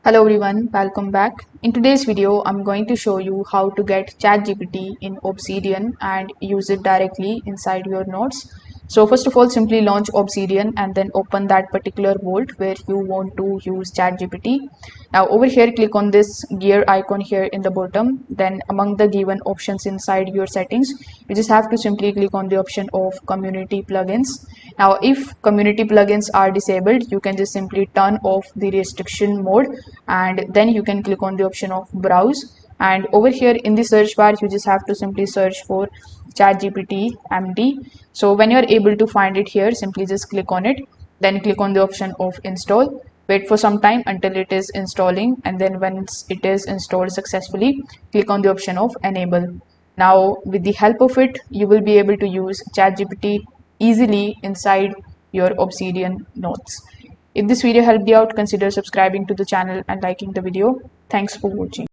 Hello everyone, welcome back. In today's video, I'm going to show you how to get ChatGPT in Obsidian and use it directly inside your notes. So first of all, simply launch Obsidian and then open that particular vault where you want to use ChatGPT. Now over here, click on this gear icon here in the bottom. Then among the given options inside your settings, you just have to simply click on the option of community plugins. Now if community plugins are disabled, you can just simply turn off the restriction mode and then you can click on the option of browse, and over here in the search bar you just have to simply search for ChatGPT MD. So when you're able to find it here, simply just click on it, then click on the option of install. Wait for some time until it is installing, and then once it is installed successfully, click on the option of enable. Now with the help of it, you will be able to use ChatGPT easily inside your Obsidian notes. If this video helped you out, consider subscribing to the channel and liking the video. Thanks for watching.